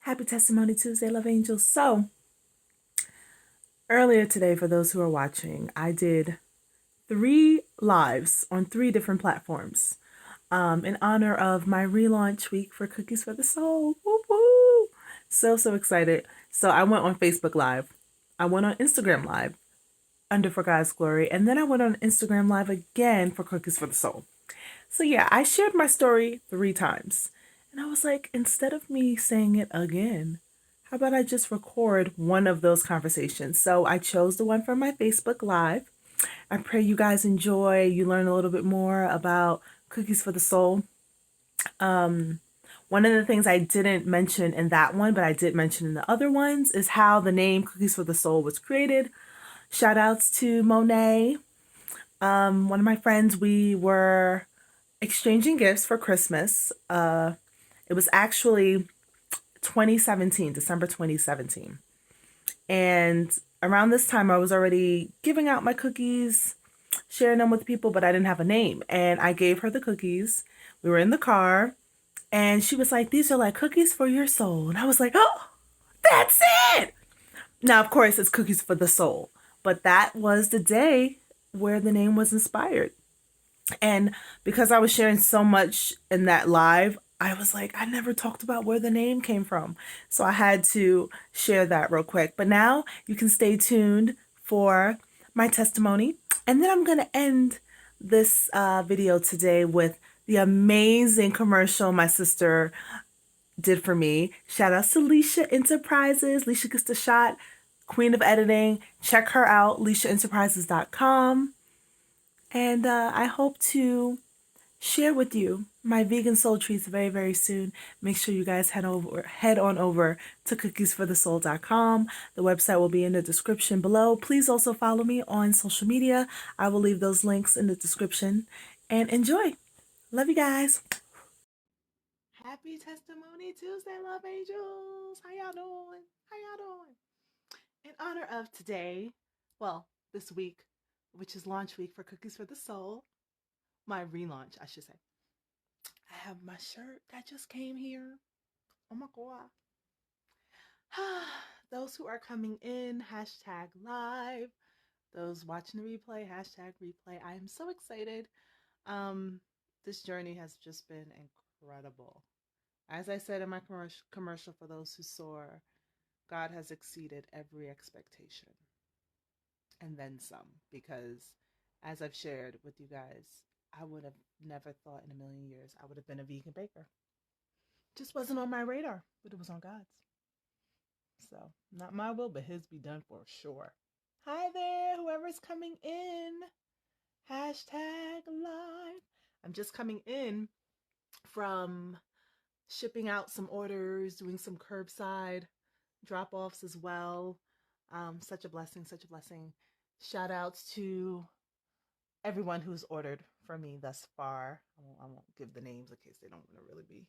Happy Testimony Tuesday, Love Angels. So, earlier today, for those who are watching, I did 3 lives on 3 different platforms in honor of my relaunch week for Cookies for the Soul. Woo woo! So excited. So, I went on Facebook Live, I went on Instagram Live under For God's Glory, and then I went on Instagram Live again for Cookies for the Soul. So, yeah, I shared my story 3 times. And I was like, instead of me saying it again, how about I just record one of those conversations? So I chose the one from my Facebook Live. I pray you guys enjoy, you learn a little bit more about Cookies for the Soul. One of the things I didn't mention in that one, but I did mention in the other ones, is how the name Cookies for the Soul was created. Shout outs to Monet. One of my friends, we were exchanging gifts for Christmas. It was actually 2017, December 2017. And around this time, I was already giving out my cookies, sharing them with people, but I didn't have a name. And I gave her the cookies. We were in the car, and she was like, "These are like cookies for your soul." And I was like, "Oh, that's it." Now, of course, it's Cookies for the Soul, but that was the day where the name was inspired. And because I was sharing so much in that live, I was like, I never talked about where the name came from. So I had to share that real quick. But now you can stay tuned for my testimony. And then I'm going to end this video today with the amazing commercial my sister did for me. Shout out to Leisha Enterprises. Leisha gets the shot, queen of editing. Check her out, leishaenterprises.com. And I hope to share with you my vegan soul treats very soon. Make sure you guys head on over to cookiesforthesoul.com. The website will be in the description below. Please also follow me on social media. I will leave those links in the description. And enjoy. Love you guys. Happy Testimony Tuesday, Love Angels. How y'all doing? How y'all doing? In honor of today, well, this week, which is launch week for Cookies for the Soul, my relaunch, I should say. I have my shirt that just came here. Oh my God. Those who are coming in, hashtag live. Those watching the replay, hashtag replay. I am so excited. This journey has just been incredible. As I said in my commercial for those who saw, God has exceeded every expectation and then some, because as I've shared with you guys, I would have never thought in a million years I would have been a vegan baker. Just wasn't on my radar, but it was on God's. So, not my will, but His be done for sure. Hi there, whoever's coming in. Hashtag live. I'm just coming in from shipping out some orders, doing some curbside drop offs as well. Such a blessing, such a blessing. Shout outs to everyone who's ordered from me thus far. I won't give the names in case they don't want to really be,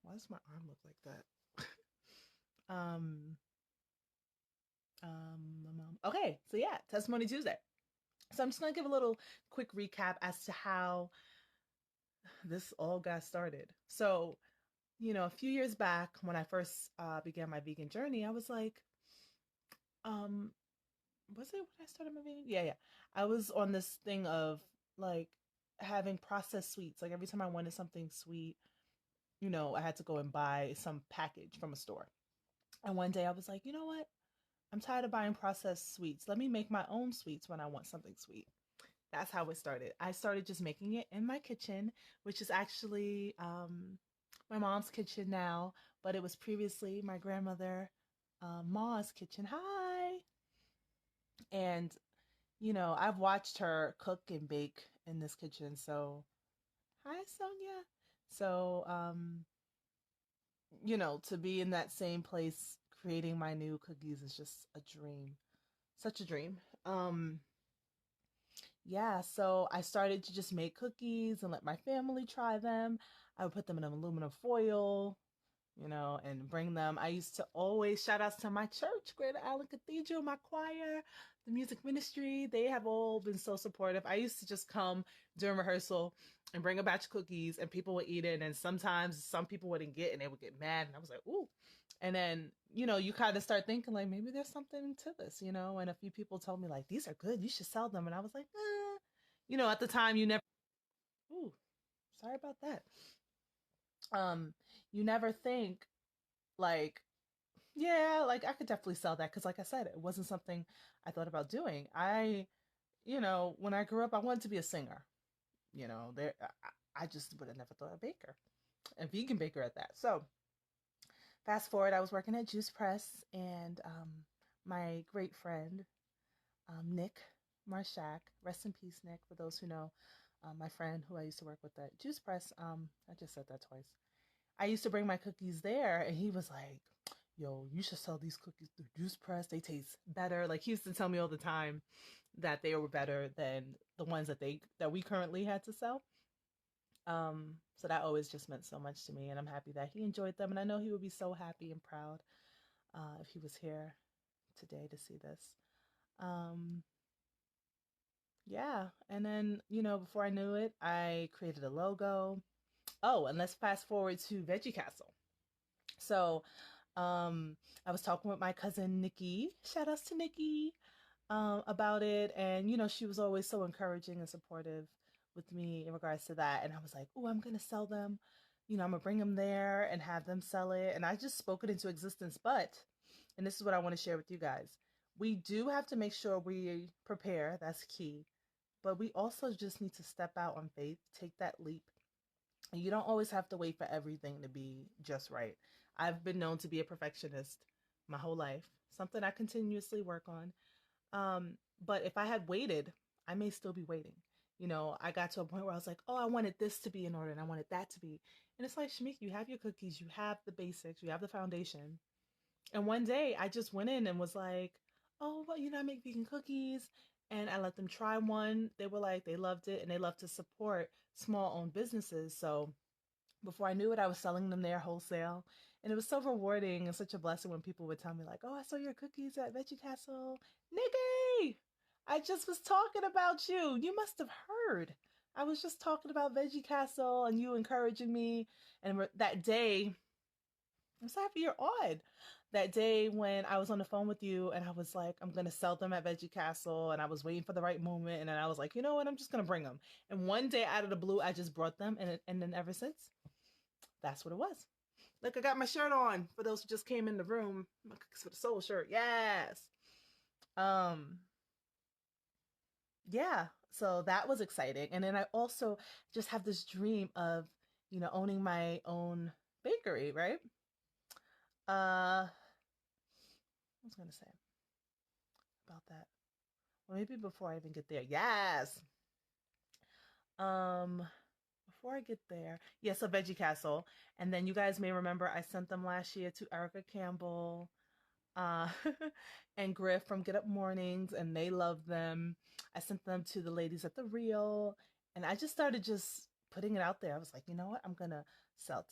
why does my arm look like that? um, okay, so yeah, Testimony Tuesday. So I'm just going to give a little quick recap as to how this all got started. So, a few years back when I first began my vegan journey, I was like, was it when I started my vegan? Yeah. I was on this thing of like having processed sweets. Like every time I wanted something sweet, I had to go and buy some package from a store. And one day I was like, you know what? I'm tired of buying processed sweets. Let me make my own sweets when I want something sweet. That's how it started. I started just making it in my kitchen, which is actually my mom's kitchen now, but it was previously my grandmother Ma's kitchen. Hi. And I've watched her cook and bake in this kitchen. So, hi, Sonia. So, to be in that same place creating my new cookies is just a dream. Such a dream. Yeah, so I started to just make cookies and let my family try them. I would put them in aluminum foil, and bring them. I used to always shout outs to my church, Greater Allen Cathedral, my choir, the music ministry. They have all been so supportive. I used to just come, during rehearsal and bring a batch of cookies, and people would eat it. And sometimes some people wouldn't get, and they would get mad. And I was like, ooh. And then, you kind of start thinking like, maybe there's something to this, and a few people told me like, these are good, you should sell them. And I was like, at the time you never, ooh, sorry about that. You never think like, yeah, like I could definitely sell that. Cause like I said, it wasn't something I thought about doing. When I grew up, I wanted to be a singer. I just would have never thought a baker, a vegan baker at that. So fast forward, I was working at Juice Press, and my great friend, Nick Marshak, rest in peace, Nick, for those who know, my friend who I used to work with at Juice Press. I just said that twice. I used to bring my cookies there, and he was like, yo, you should sell these cookies through Juice Press. They taste better. Like, he used to tell me all the time that they were better than the ones that we currently had to sell. So that always just meant so much to me, and I'm happy that he enjoyed them, and I know he would be so happy and proud if he was here today to see this. Yeah, and then, before I knew it, I created a logo. Oh, and let's fast forward to Veggie Castle. So, I was talking with my cousin Nikki. Shout outs to Nikki, about it, and she was always so encouraging and supportive with me in regards to that. And I was like, oh, I'm gonna sell them. I'm gonna bring them there and have them sell it. And I just spoke it into existence. But, and this is what I want to share with you guys. We do have to make sure we prepare. That's key. But we also just need to step out on faith, take that leap. You don't always have to wait for everything to be just right. I've been known to be a perfectionist my whole life, something I continuously work on. But if I had waited, I may still be waiting. I got to a point where I was like, oh, I wanted this to be in order and I wanted that to be. And it's like, Shamik, you have your cookies, you have the basics, you have the foundation. And one day I just went in and was like, oh, well, I make vegan cookies. And I let them try one. They were like, they loved it, and they love to support small owned businesses. So before I knew it, I was selling them there wholesale. And it was so rewarding and such a blessing when people would tell me, like, oh, I saw your cookies at Veggie Castle. Nikki, I just was talking about you. You must have heard. I was just talking about Veggie Castle and you encouraging me. And that day, I'm sorry, you're odd. That day when I was on the phone with you and I was like, I'm going to sell them at Veggie Castle, and I was waiting for the right moment. And then I was like, you know what? I'm just going to bring them. And one day out of the blue, I just brought them. And then ever since, that's what it was. Look, I got my shirt on for those who just came in the room. My Cookies for the Soul shirt. Yes. Yeah. So that was exciting. And then I also just have this dream of, owning my own bakery, right? I was gonna say about that. Well, maybe before I even get there. Yes. Um, Before I get there, yes, a Veggie Castle, and then you guys may remember I sent them last year to Erica Campbell, uh, and Griff from Get Up Mornings, and they loved them. I sent them to the ladies at the Real, and I just started just putting it out there. I was like, you know what? I'm gonna sell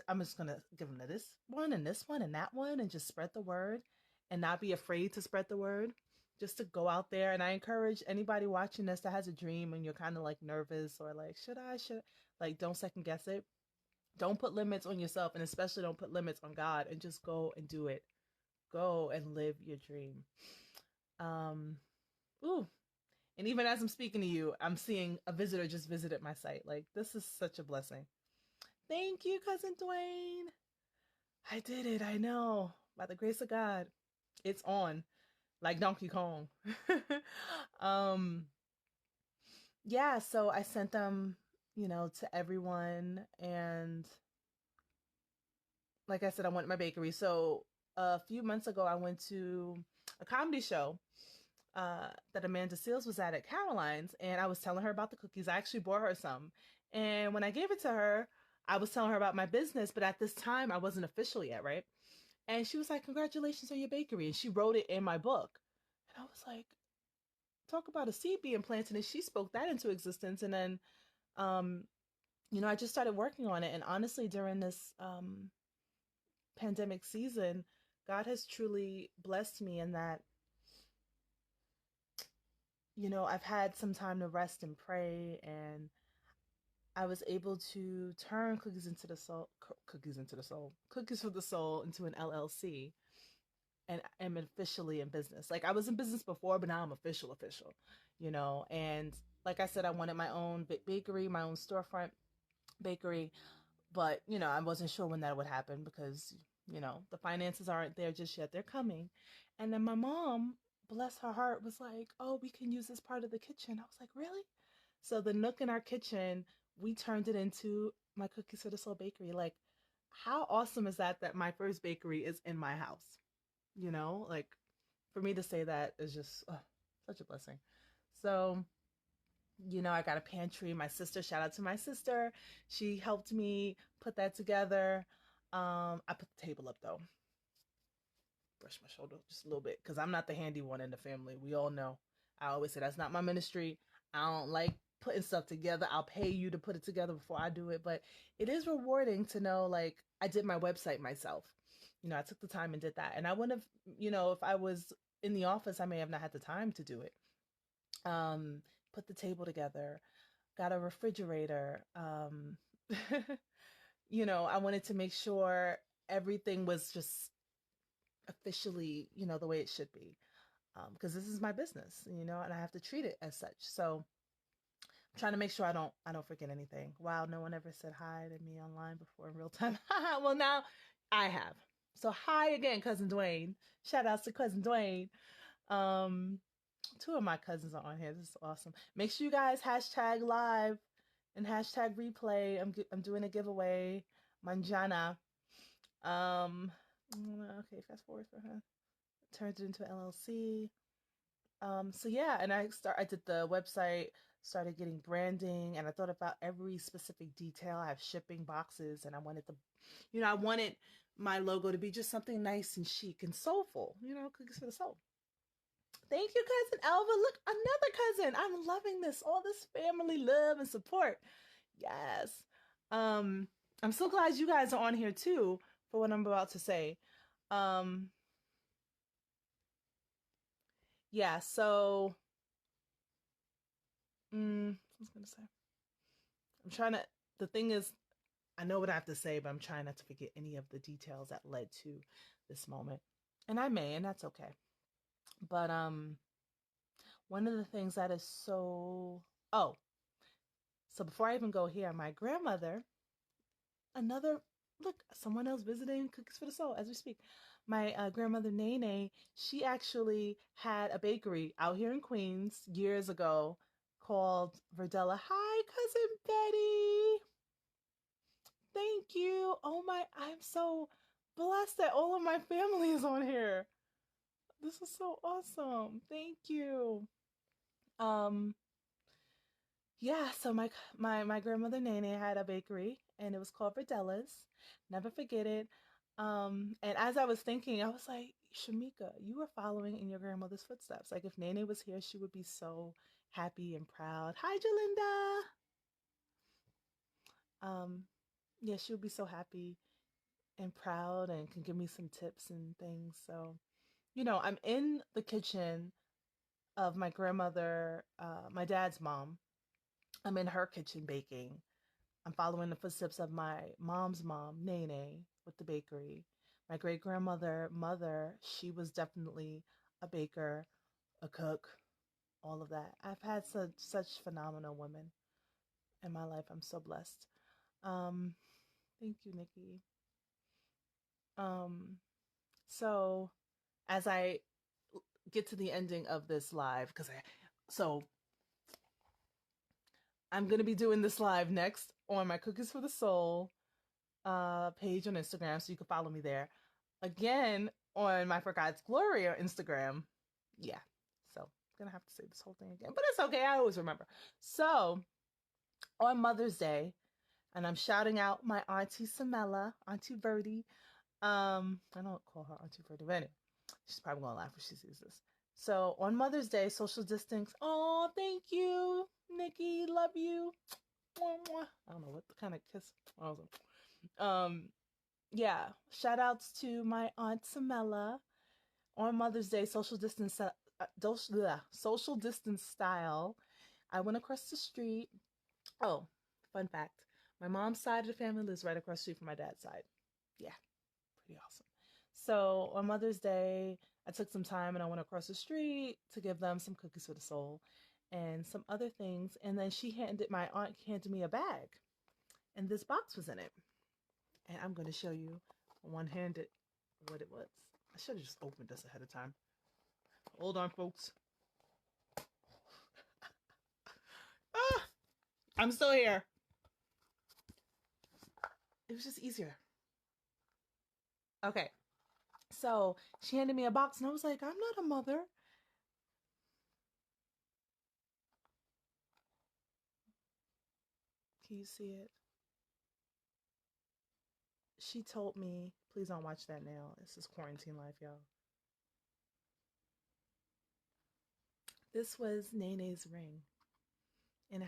I'm just gonna give them to this one and this one and that one, and just spread the word, and not be afraid to spread the word. Just to go out there, and I encourage anybody watching this that has a dream and you're kind of like nervous or like, should, like, don't second guess it. Don't put limits on yourself, and especially don't put limits on God, and just go and do it. Go and live your dream. Um, Ooh. And even as I'm speaking to you, I'm seeing a visitor just visited my site. Like, this is such a blessing. Thank you, Cousin Dwayne. I did it. I know. By the grace of God, it's on like Donkey Kong. um, yeah, so I sent them, to everyone. And like I said, I went to my bakery. So a few months ago, I went to a comedy show that Amanda Seals was at Caroline's, and I was telling her about the cookies. I actually bought her some. And when I gave it to her, I was telling her about my business, but at this time I wasn't official yet, right? And she was like, congratulations on your bakery. And she wrote it in my book. And I was like, talk about a seed being planted. And she spoke that into existence. And then, I just started working on it. And honestly, during this pandemic season, God has truly blessed me in that I've had some time to rest and pray, and I was able to turn Cookies for the Soul into an LLC, and am officially in business. Like, I was in business before, but now I'm official. And like I said, I wanted my own bakery, my own storefront bakery, but I wasn't sure when that would happen because the finances aren't there just yet. They're coming. And then my mom, bless her heart, was like, "Oh, we can use this part of the kitchen." I was like, "Really?" So the nook in our kitchen, we turned it into my Cookies for the Soul bakery. Like, how awesome is that my first bakery is in my house? Like, for me to say that is just such a blessing. So, I got a pantry. My sister, shout out to my sister. She helped me put that together. I put the table up though. Brush my shoulder just a little bit because I'm not the handy one in the family. We all know. I always say that's not my ministry. I don't like putting stuff together. I'll pay you to put it together before I do it, but it is rewarding to know, like, I did my website myself. I took the time and did that. And I wouldn't have, if I was in the office, I may have not had the time to do it. Um, put the table together, got a refrigerator. I wanted to make sure everything was just officially, the way it should be. Because this is my business, and I have to treat it as such. So I'm trying to make sure I don't forget anything. Wow, no one ever said hi to me online before in real time. Well, now I have. So hi again, cousin Dwayne. Shout outs to cousin Dwayne. Um, Two of my cousins are on here. This is awesome. Make sure you guys hashtag live and hashtag replay. I'm doing a giveaway. Manjana. Um, okay, fast forward for her. Turned it into LLC. So yeah, and I did the website, started getting branding, and I thought about every specific detail. I have shipping boxes, and I wanted my logo to be just something nice and chic and soulful. Cookies for the soul. Thank you, cousin Elva. Look, another cousin. I'm loving this. All this family love and support. Yes. Um, I'm so glad you guys are on here too for what I'm about to say. Um, yeah, so I was gonna say. I'm trying to the thing is, I know what I have to say, but I'm trying not to forget any of the details that led to this moment. And I may, and that's okay. But one of the things that is so before I even go here, my grandmother, another look, someone else visiting Cookies for the Soul as we speak. My grandmother Nene, she actually had a bakery out here in Queens years ago called Verdella. Hi, cousin Betty. Thank you. Oh my, I'm so blessed that all of my family is on here. This is so awesome. Thank you. Um, yeah, so my grandmother Nene had a bakery and it was called Verdella's. Never forget it. And as I was thinking, I was like, Shamika, you were following in your grandmother's footsteps. Like, if Nene was here, she would be so happy and proud. Hi, Jalinda. Um, yeah, she would be so happy and proud and can give me some tips and things. So, I'm in the kitchen of my grandmother, my dad's mom. I'm in her kitchen baking. I'm following the footsteps of my mom's mom, Nene, with the bakery. My great grandmother, mother, she was definitely a baker, a cook, all of that. I've had such phenomenal women in my life. I'm so blessed. Um, Thank you, Nikki. Um, so as I get to the ending of this live, so I'm gonna be doing this live next on my Cookies for the Soul page on Instagram, so you can follow me there. Again on my For God's Glory on Instagram. Yeah, so I'm gonna have to say this whole thing again, but it's okay. I always remember. So on Mother's Day, and I'm shouting out my auntie Samela, Auntie Verdi. I don't call her Auntie Verdi, but anyway, she's probably gonna laugh when she sees this. So on Mother's Day, social distance. Oh, thank you, Nikki. Love you. Mwah, mwah. I don't know what the kind of kiss. Awesome. Um, yeah. Shout outs to my aunt Samela on Mother's Day. Social distance social distance style. I went across the street. Oh, fun fact. My mom's side of the family lives right across the street from my dad's side. Yeah, pretty awesome. So on Mother's Day, I took some time and I went across the street to give them some cookies for the soul and some other things. And then my aunt handed me a bag, and this box was in it. And I'm going to show you one-handed what it was. I should have just opened this ahead of time. Hold on, folks. Ah, I'm still here. It was just easier. Okay. So she handed me a box and I was like, I'm not a mother. Can you see it? She told me, please don't watch that now. This is quarantine life, y'all. This was Nene's ring. And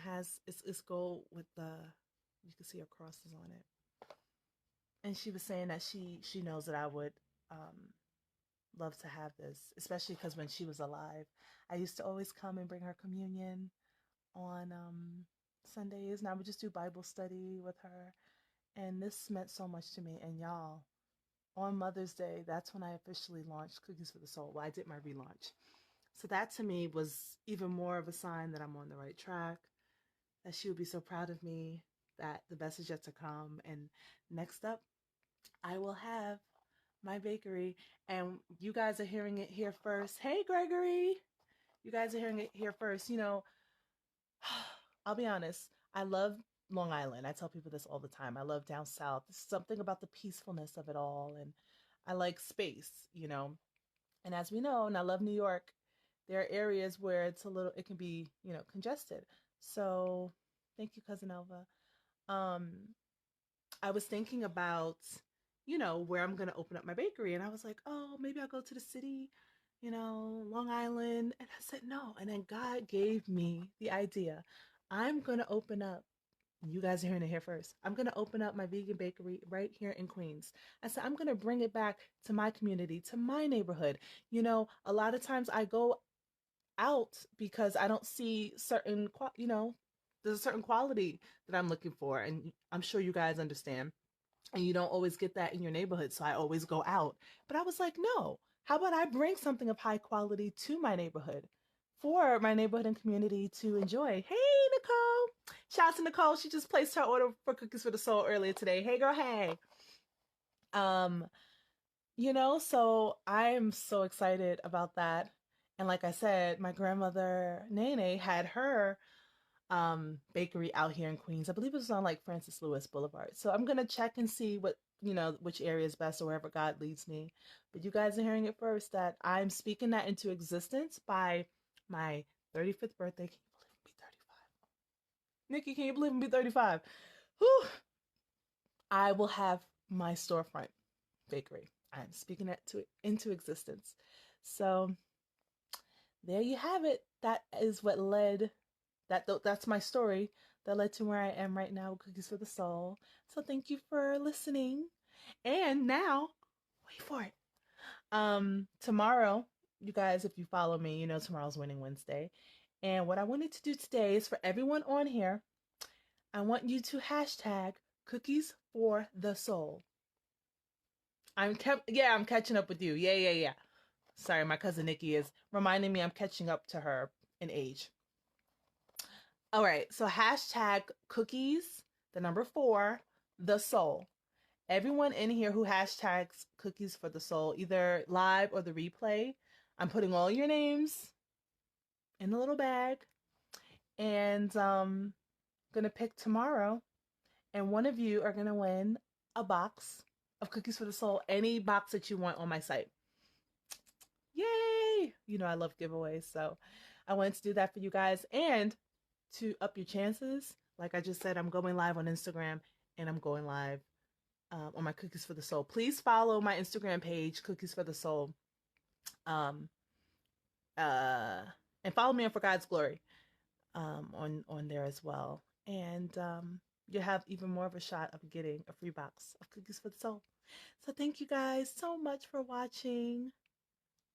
it's gold with you can see her crosses on it. And she was saying that she knows that I would love to have this, especially because when she was alive, I used to always come and bring her communion on Sundays, and I would just do Bible study with her. And this meant so much to me. And y'all, on Mother's Day, that's when I officially launched Cookies for the Soul. Well, I did my relaunch. So that to me was even more of a sign that I'm on the right track, that she would be so proud of me, that the best is yet to come. And next up, I will have my bakery, and you guys are hearing it here first. Hey, Gregory, you guys are hearing it here first. You know, I'll be honest, I love Long Island. I tell people this all the time. I love down south. There's something about the peacefulness of it all, and I like space, you know. And as we know, and I love New York, there are areas where it can be, you know, congested. So thank you, Cousin Elva. Um, I was thinking about, you know, where I'm going to open up my bakery. And I was like, oh, maybe I'll go to the city, you know, Long Island. And I said, no. And then God gave me the idea. I'm going to open up, you guys are hearing it here first. I'm going to open up my vegan bakery right here in Queens. I said, I'm going to bring it back to my community, to my neighborhood. You know, a lot of times I go out because I don't see you know, there's a certain quality that I'm looking for. And I'm sure you guys understand. And you don't always get that in your neighborhood. So I always go out. But I was like, no, how about I bring something of high quality to my neighborhood for my neighborhood and community to enjoy? Hey, Nicole. Shout out to Nicole. She just placed her order for Cookies for the Soul earlier today. Hey, girl, hey. Um, you know, so I'm so excited about that. And like I said, my grandmother Nene had her bakery out here in Queens. I believe it was on like Francis Lewis Boulevard. So I'm gonna check and see what, you know, which area is best or wherever God leads me. But you guys are hearing it first, that I'm speaking that into existence by my 35th birthday. Can you believe me, 35? Nikki, can you believe me, 35? Whew. I will have my storefront bakery. I'm speaking that into existence. So there you have it. That is what led that's my story that led to where I am right now with Cookies for the Soul. So thank you for listening. And now, wait for it. Tomorrow, you guys, if you follow me, you know tomorrow's Winning Wednesday. And what I wanted to do today is for everyone on here, I want you to hashtag Cookies for the Soul. I'm catching up with you. Yeah. Sorry, my cousin Nikki is reminding me I'm catching up to her in age. All right, so hashtag Cookies, the number 4, the Soul. Everyone in here who hashtags Cookies for the Soul, either live or the replay, I'm putting all your names in a little bag, and gonna pick tomorrow, and one of you are gonna win a box of Cookies for the Soul, any box that you want on my site. Yay! You know I love giveaways, so I wanted to do that for you guys. And to up your chances, like I just said, I'm going live on Instagram and I'm going live on my Cookies for the Soul. Please follow my Instagram page, Cookies for the Soul. And follow me on For God's Glory on there as well. And you'll have even more of a shot of getting a free box of Cookies for the Soul. So thank you guys so much for watching.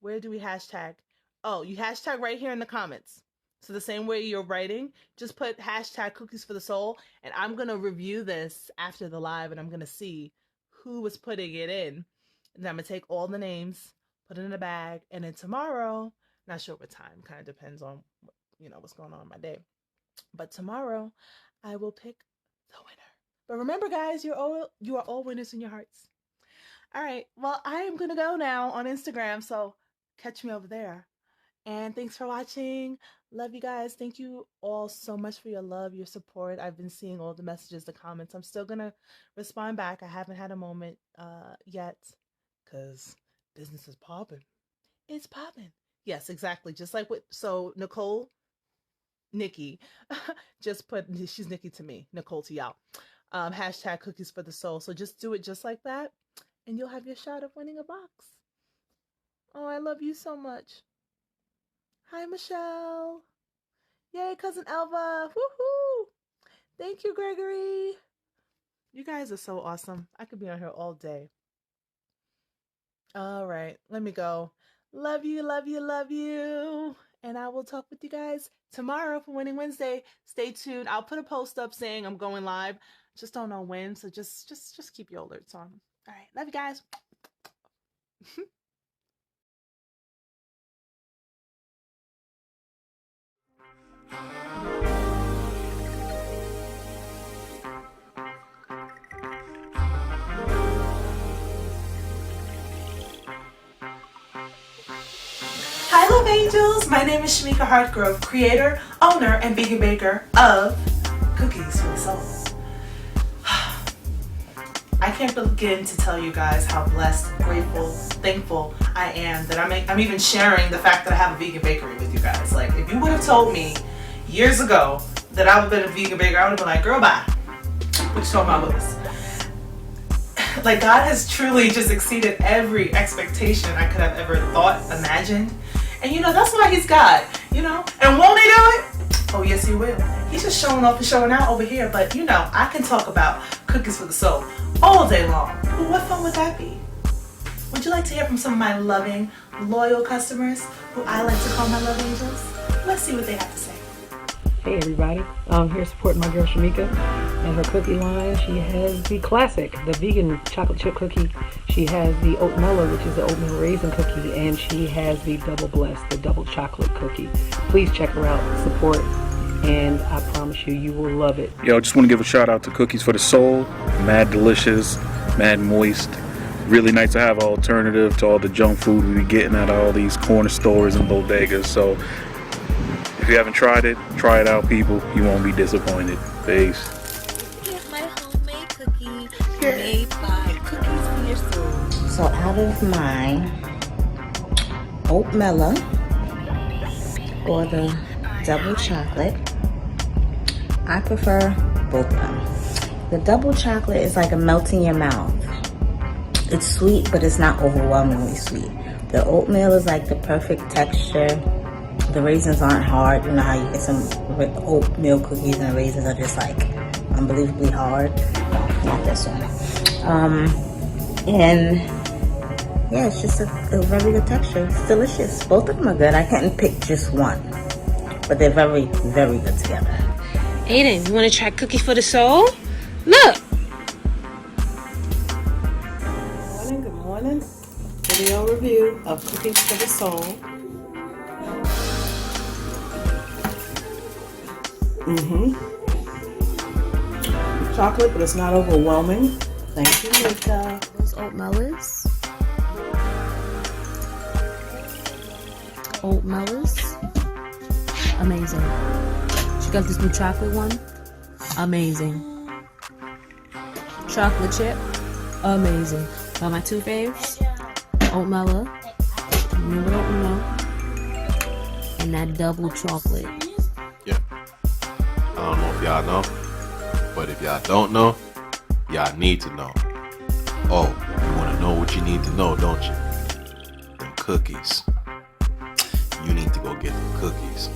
Where do we hashtag? Oh, you hashtag right here in the comments. So the same way you're writing, just put hashtag cookies for the soul, and I'm going to review this after the live, and I'm going to see who was putting it in. And I'm going to take all the names, put it in a bag, and then tomorrow, not sure what time, kind of depends on, what's going on in my day. But tomorrow, I will pick the winner. But remember, guys, you are all winners in your hearts. All right. Well, I am going to go now on Instagram, so catch me over there. And thanks for watching. Love you guys. Thank you all so much for your love, your support. I've been seeing all the messages, the comments. I'm still going to respond back. I haven't had a moment yet because business is popping. It's popping. Yes, exactly. Just like Nikki, just put, she's Nikki to me, Nicole to y'all. Hashtag cookies for the soul. So just do it just like that, and you'll have your shot of winning a box. Oh, I love you so much. Hi, Michelle. Yay, Cousin Elva. Woohoo. Thank you, Gregory. You guys are so awesome. I could be on here all day. All right, let me go. Love you, love you, love you. And I will talk with you guys tomorrow for Winning Wednesday. Stay tuned. I'll put a post up saying I'm going live. Just don't know when, so just keep your alerts on. All right, love you guys. Hi, love angels. My name is Shamika Hartgrove, creator, owner, and vegan baker of Cookies for the Soul. I can't begin to tell you guys how blessed, grateful, thankful I am that I'm even sharing the fact that I have a vegan bakery with you guys. Like, if you would have told me years ago that I would have been a vegan baker, I would have been like, girl, bye. What you talking about, Lewis? Like, God has truly just exceeded every expectation I could have ever thought, imagined. And that's why he's God, And won't he do it? Oh, yes, he will. He's just showing up and showing out over here. But, I can talk about Cookies for the Soul all day long. Well, what fun would that be? Would you like to hear from some of my loving, loyal customers who I like to call my love angels? Let's see what they have to say. Hey everybody, I'm here supporting my girl Shamika and her cookie line. She has the classic, the vegan chocolate chip cookie. She has the oatmeal, which is the oatmeal raisin cookie, and she has the double blessed, the double chocolate cookie. Please check her out, support, and I promise you, you will love it. Yo, just want to give a shout out to Cookies for the Soul. Mad delicious, mad moist. Really nice to have an alternative to all the junk food we be getting at all these corner stores and bodegas. So if you haven't tried it, try it out, people. You won't be disappointed. Peace. Here's my homemade cookie made by Cookies for Your Soul. So out of my oatmeal or the double chocolate, I prefer both of them. The double chocolate is like a melt in your mouth. It's sweet, but it's not overwhelmingly sweet. The oatmeal is like the perfect texture. The raisins aren't hard. You know how you get some oatmeal cookies and raisins are just like unbelievably hard? Not this one. And yeah, it's just a very good texture. It's delicious. Both of them are good. I couldn't pick just one, but they're very, very good together. Aiden, you want to try Cookie for the Soul? Look! Good morning. Video review of Cookies for the Soul. Chocolate, but it's not overwhelming. Thank you, Mika. Those oatmealers. Amazing. She got this new chocolate one. Amazing. Chocolate chip. Amazing. Got my two faves. Oatmealer. Remember oatmeal. And that double chocolate. Yeah. I don't know if y'all know, but if y'all don't know, y'all need to know. Oh, you want to know what you need to know, don't you? Them cookies. You need to go get them cookies.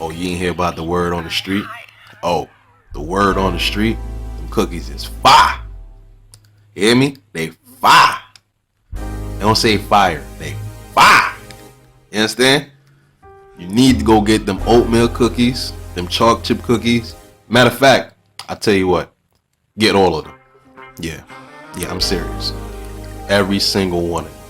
Oh, you ain't hear about the word on the street? Oh, the word on the street? Them cookies is fire. You hear me? They fire. They don't say fire. They fire. You understand? You need to go get them oatmeal cookies, them chalk chip cookies. Matter of fact, I tell you what, get all of them. Yeah, I'm serious. Every single one of them.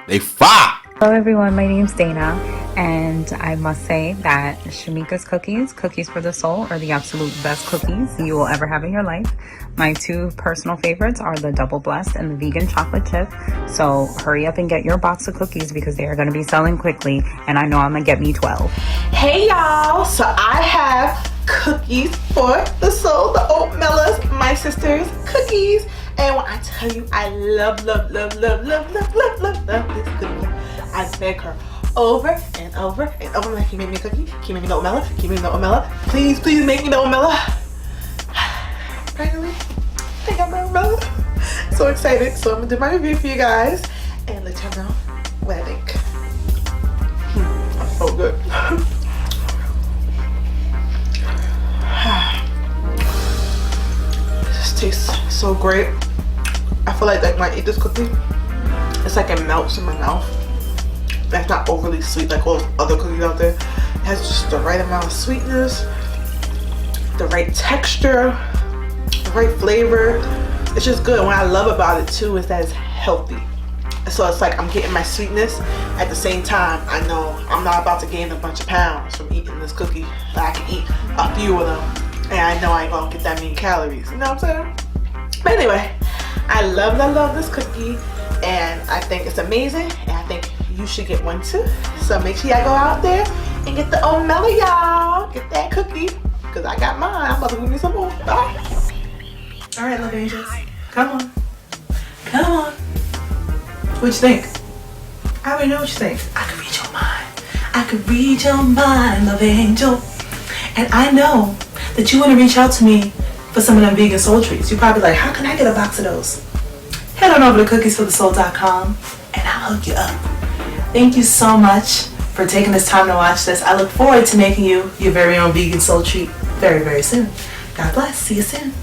They fire. Hello everyone, my name's Dana, and I must say that Shamika's Cookies for the Soul, are the absolute best cookies you will ever have in your life. My two personal favorites are the Double Blessed and the Vegan Chocolate Chip. So hurry up and get your box of cookies because they are going to be selling quickly, and I know I'm going to get me 12. Hey y'all, so I have Cookies for the Soul, the Oatmellas, my sister's cookies. And when I tell you I love this cookie, I beg her over and over and over, like, can you make me a cookie? Can you make me the oatmella? Can you make me the oatmella? Please make me the oatmella. Finally, I got my oatmella. So excited. So I'm gonna do my review for you guys and let you know what I think. So good. This tastes so great. I feel like when I eat this cookie, it's like it melts in my mouth. It's not overly sweet like all other cookies out there. It has just the right amount of sweetness, the right texture, the right flavor. It's just good. What I love about it too is that it's healthy. So it's like I'm getting my sweetness at the same time. I know I'm not about to gain a bunch of pounds from eating this cookie. I can eat a few of them, and I know I ain't gonna get that many calories. You know what I'm saying? But anyway, I love this cookie, and I think it's amazing, and I think you should get one too. So make sure y'all go out there and get the oatmella, y'all. Get that cookie, because I got mine. I'm about to give me some more. Bye. All right, love angels. Come on. Come on. What you think? I already know what you think. I can read your mind. I can read your mind, love angel. And I know that you want to reach out to me for some of them vegan soul treats. You're probably like, how can I get a box of those? Head on over to cookiesforthesoul.com and I'll hook you up. Thank you so much for taking this time to watch this. I look forward to making you your very own vegan soul treat very, very soon. God bless. See you soon.